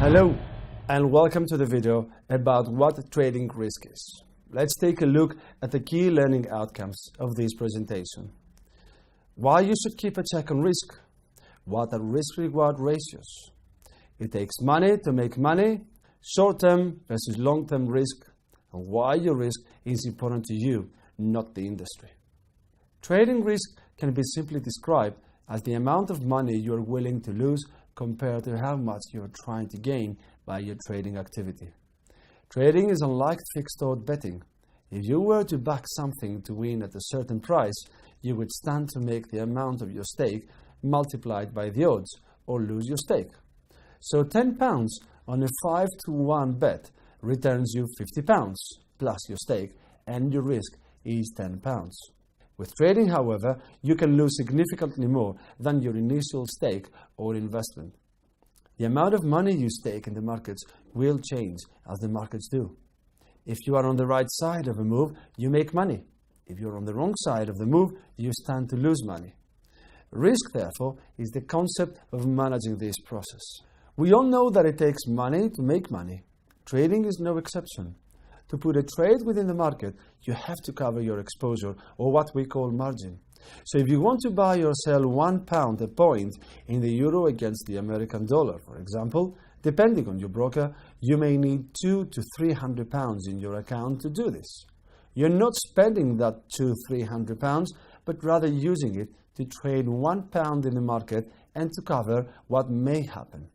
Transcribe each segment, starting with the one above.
Hello and welcome to the video about what trading risk is. Let's take a look at the key learning outcomes of this presentation. Why you should keep a check on risk. What are risk-reward ratios? It takes money to make money, short-term versus long-term risk, and why your risk is important to you, not the industry. Trading risk can be simply described as the amount of money you are willing to lose compared to how much you are trying to gain by your trading activity. Trading is unlike fixed odd betting. If you were to back something to win at a certain price, you would stand to make the amount of your stake multiplied by the odds or lose your stake. So £10 on a 5-to-1 bet returns you £50 plus your stake, and your risk is £10. With trading, however, you can lose significantly more than your initial stake or investment. The amount of money you stake in the markets will change as the markets do. If you are on the right side of a move, you make money. If you're on the wrong side of the move, you stand to lose money. Risk, therefore, is the concept of managing this process. We all know that it takes money to make money. Trading is no exception. To put a trade within the market, you have to cover your exposure, or what we call margin. So if you want to buy or sell £1 a point in the euro against the American dollar, for example, depending on your broker, you may need £200 to £300 in your account to do this. You're not spending that £200-300, but rather using it to trade £1 in the market and to cover what may happen.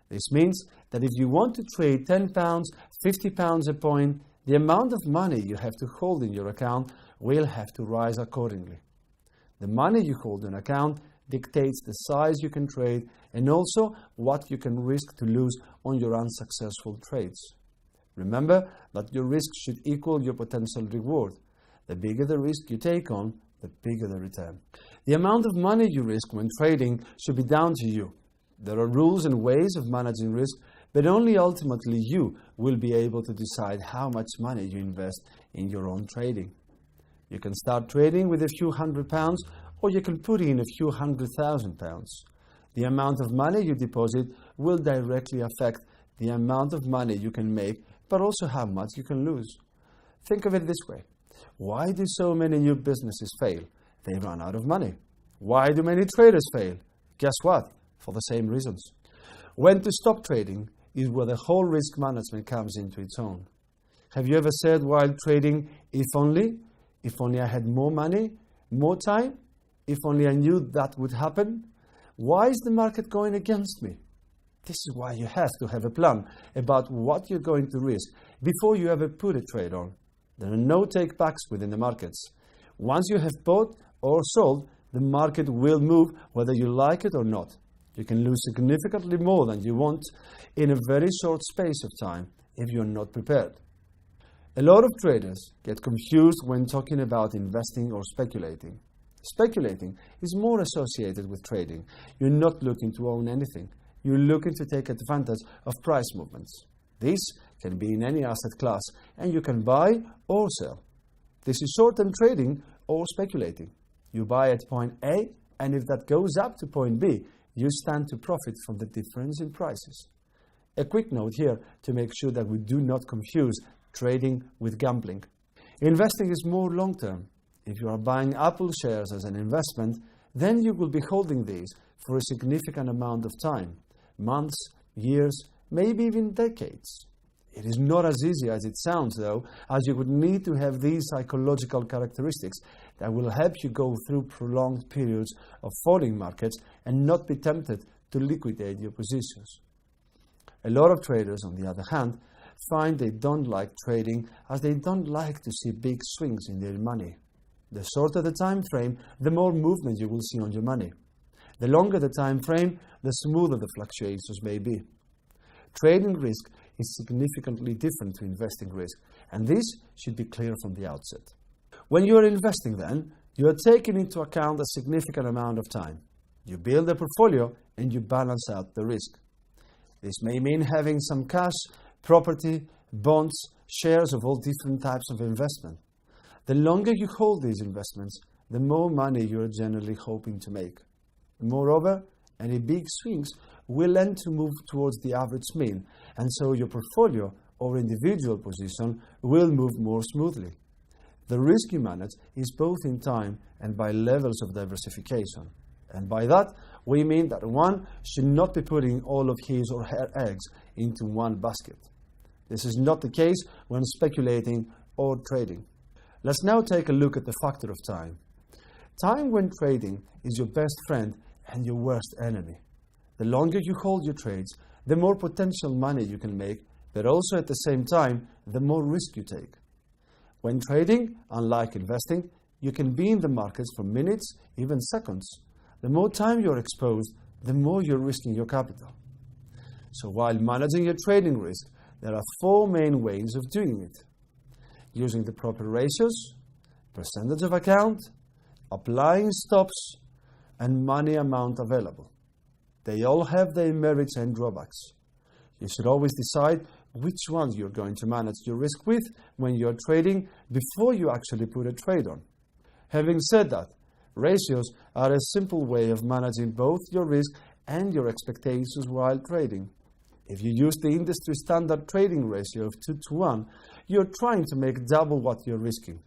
This means that if you want to trade £10, £50 a point, the amount of money you have to hold in your account will have to rise accordingly. The money you hold in account dictates the size you can trade and also what you can risk to lose on your unsuccessful trades. Remember that your risk should equal your potential reward. The bigger the risk you take on, the bigger the return. The amount of money you risk when trading should be down to you. There are rules and ways of managing risk, but only ultimately you will be able to decide how much money you invest in your own trading. You can start trading with a few £100, or you can put in a few £100,000. The amount of money you deposit will directly affect the amount of money you can make, but also how much you can lose. Think of it this way. Why do so many new businesses fail? They run out of money. Why do many traders fail? Guess what? For the same reasons. When to stop trading is where the whole risk management comes into its own. Have you ever said while trading, if only I had more money, more time, if only I knew that would happen? Why is the market going against me? This is why you have to have a plan about what you're going to risk before you ever put a trade on. There are no take-backs within the markets. Once you have bought or sold, the market will move whether you like it or not. You can lose significantly more than you want in a very short space of time if you're not prepared. A lot of traders get confused when talking about investing or speculating. Speculating is more associated with trading. You're not looking to own anything. You're looking to take advantage of price movements. This can be in any asset class, and you can buy or sell. This is short-term trading or speculating. You buy at point A, and if that goes up to point B, you stand to profit from the difference in prices. A quick note here to make sure that we do not confuse trading with gambling. Investing is more long-term. If you are buying Apple shares as an investment, then you will be holding these for a significant amount of time, months, years, maybe even decades. It is not as easy as it sounds, though, as you would need to have these psychological characteristics that will help you go through prolonged periods of falling markets and not be tempted to liquidate your positions. A lot of traders, on the other hand, find they don't like trading as they don't like to see big swings in their money. The shorter the time frame, the more movement you will see on your money. The longer the time frame, the smoother the fluctuations may be. Trading risk is significantly different to investing risk, and this should be clear from the outset. When you are investing then, you are taking into account a significant amount of time. You build a portfolio and you balance out the risk. This may mean having some cash, property, bonds, shares of all different types of investment. The longer you hold these investments, the more money you are generally hoping to make. Moreover, any big swings will tend to move towards the average mean, and so your portfolio or individual position will move more smoothly. The risk you manage is both in time and by levels of diversification. And by that, we mean that one should not be putting all of his or her eggs into one basket. This is not the case when speculating or trading. Let's now take a look at the factor of time. Time when trading is your best friend and your worst enemy. The longer you hold your trades, the more potential money you can make, but also at the same time, the more risk you take. When trading, unlike investing, you can be in the markets for minutes, even seconds. The more time you're exposed, the more you're risking your capital. So while managing your trading risk, there are 4 main ways of doing it. Using the proper ratios, percentage of account, applying stops, and money amount available. They all have their merits and drawbacks. You should always decide which ones you're going to manage your risk with when you're trading before you actually put a trade on. Having said that, ratios are a simple way of managing both your risk and your expectations while trading. If you use the industry standard trading ratio of 2:1, you're trying to make double what you're risking.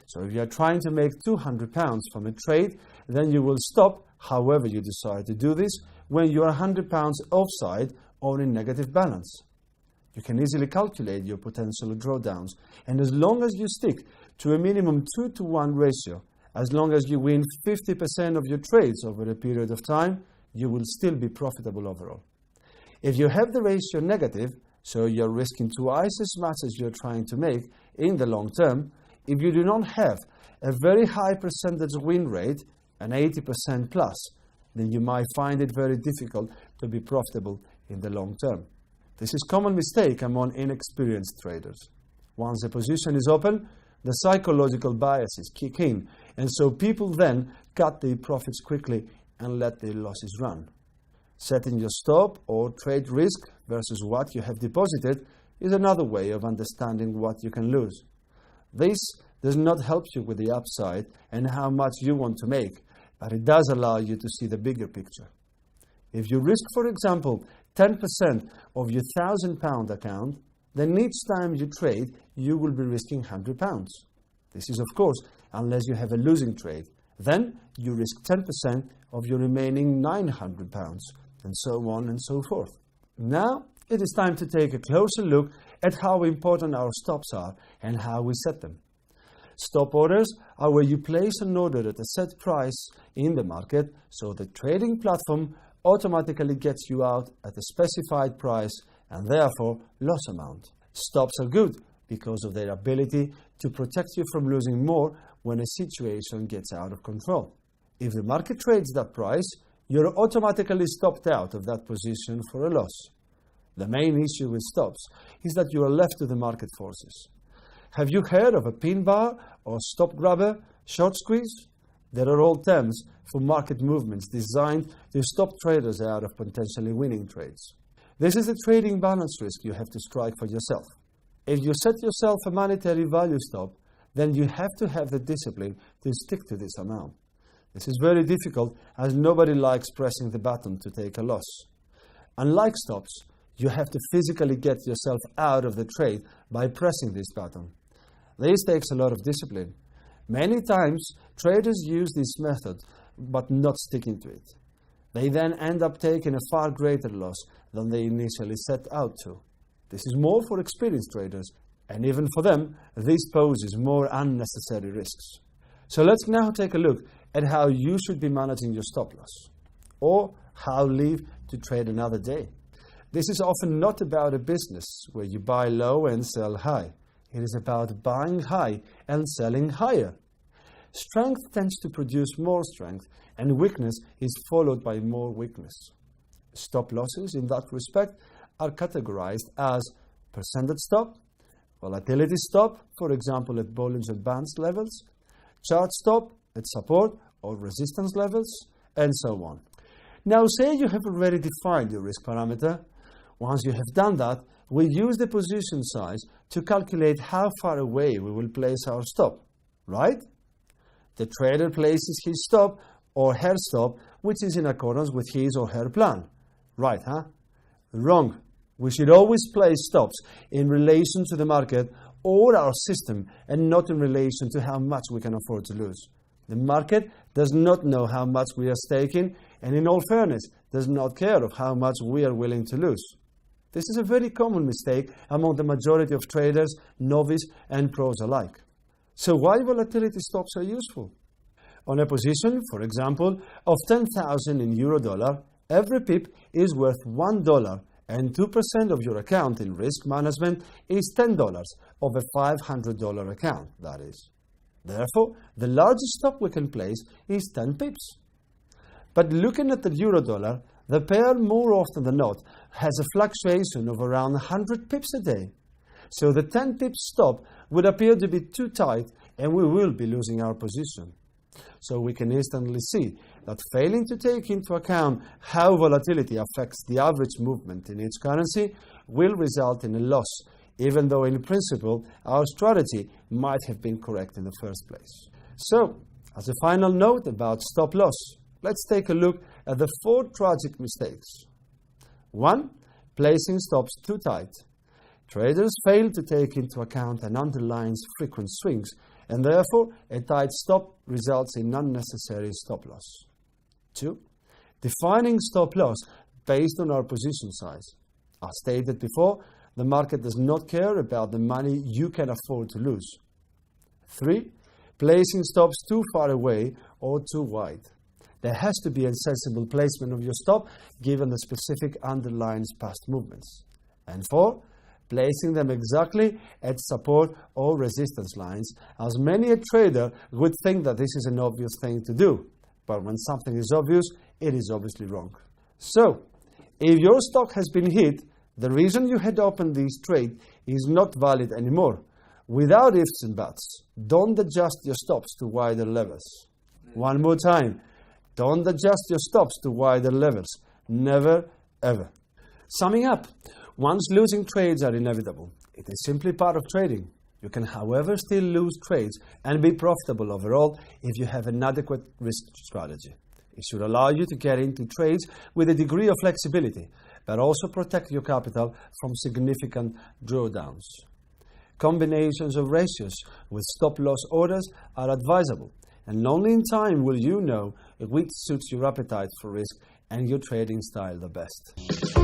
So if you're trying to make £200 from a trade, then you will stop, however you decide to do this, when you're £100 offside or in negative balance. You can easily calculate your potential drawdowns, and as long as you stick to a minimum 2:1 ratio, as long as you win 50% of your trades over a period of time, you will still be profitable overall. If you have the ratio negative, so you're risking twice as much as you're trying to make in the long term, if you do not have a very high percentage win rate, an 80% plus, then you might find it very difficult to be profitable in the long term. This is a common mistake among inexperienced traders. Once a position is open, the psychological biases kick in, and so people then cut their profits quickly and let their losses run. Setting your stop or trade risk versus what you have deposited is another way of understanding what you can lose. This does not help you with the upside and how much you want to make, but it does allow you to see the bigger picture. If you risk, for example, 10% of your £1,000 account, then each time you trade, you will be risking £100. This is, of course, unless you have a losing trade. Then you risk 10% of your remaining £900, and so on and so forth. Now it is time to take a closer look at how important our stops are and how we set them. Stop orders are where you place an order at a set price in the market, so the trading platform automatically gets you out at a specified price and therefore loss amount. Stops are good because of their ability to protect you from losing more when a situation gets out of control. If the market trades that price, you're automatically stopped out of that position for a loss. The main issue with stops is that you are left to the market forces. Have you heard of a pin bar or stop grabber, short squeeze? There are all terms for market movements designed to stop traders out of potentially winning trades. This is the trading balance risk you have to strike for yourself. If you set yourself a monetary value stop, then you have to have the discipline to stick to this amount. This is very difficult as nobody likes pressing the button to take a loss. Unlike stops, you have to physically get yourself out of the trade by pressing this button. This takes a lot of discipline. Many times, traders use this method, but not sticking to it. They then end up taking a far greater loss than they initially set out to. This is more for experienced traders, and even for them, this poses more unnecessary risks. So let's now take a look at how you should be managing your stop loss, or how live to trade another day. This is often not about a business where you buy low and sell high. It is about buying high and selling higher. Strength tends to produce more strength, and weakness is followed by more weakness. Stop losses in that respect are categorized as percentage stop, volatility stop, for example at Bollinger Bands levels, chart stop at support or resistance levels, and so on. Now say you have already defined your risk parameter. Once you have done that, we use the position size to calculate how far away we will place our stop, right? The trader places his stop or her stop, which is in accordance with his or her plan. Right, huh? Wrong. We should always place stops in relation to the market or our system and not in relation to how much we can afford to lose. The market does not know how much we are staking and, in all fairness, does not care of how much we are willing to lose. This is a very common mistake among the majority of traders, novice and pros alike. So why volatility stops are useful? On a position, for example, of 10,000 in euro-dollar, every pip is worth $1, and 2% of your account in risk management is $10 of a $500 account, that is. Therefore, the largest stop we can place is 10 pips. But looking at the euro-dollar, the pair more often than not has a fluctuation of around 100 pips a day. So the 10 pips stop would appear to be too tight and we will be losing our position. So we can instantly see that failing to take into account how volatility affects the average movement in each currency will result in a loss, even though in principle our strategy might have been correct in the first place. So, as a final note about stop loss, let's take a look at the 4 tragic mistakes. 1. Placing stops too tight. Traders fail to take into account an underlying's frequent swings, and therefore a tight stop results in unnecessary stop loss. 2. Defining stop loss based on our position size. As stated before, the market does not care about the money you can afford to lose. 3. Placing stops too far away or too wide. There has to be a sensible placement of your stop given the specific underlying's past movements. And 4. Placing them exactly at support or resistance lines, as many a trader would think that this is an obvious thing to do. But when something is obvious, it is obviously wrong. So, if your stock has been hit, the reason you had opened this trade is not valid anymore. Without ifs and buts, don't adjust your stops to wider levels. One more time, don't adjust your stops to wider levels. Never, ever. Summing up, once losing trades are inevitable, it is simply part of trading. You can, however, still lose trades and be profitable overall if you have an adequate risk strategy. It should allow you to get into trades with a degree of flexibility, but also protect your capital from significant drawdowns. Combinations of ratios with stop-loss orders are advisable, and only in time will you know which suits your appetite for risk and your trading style the best.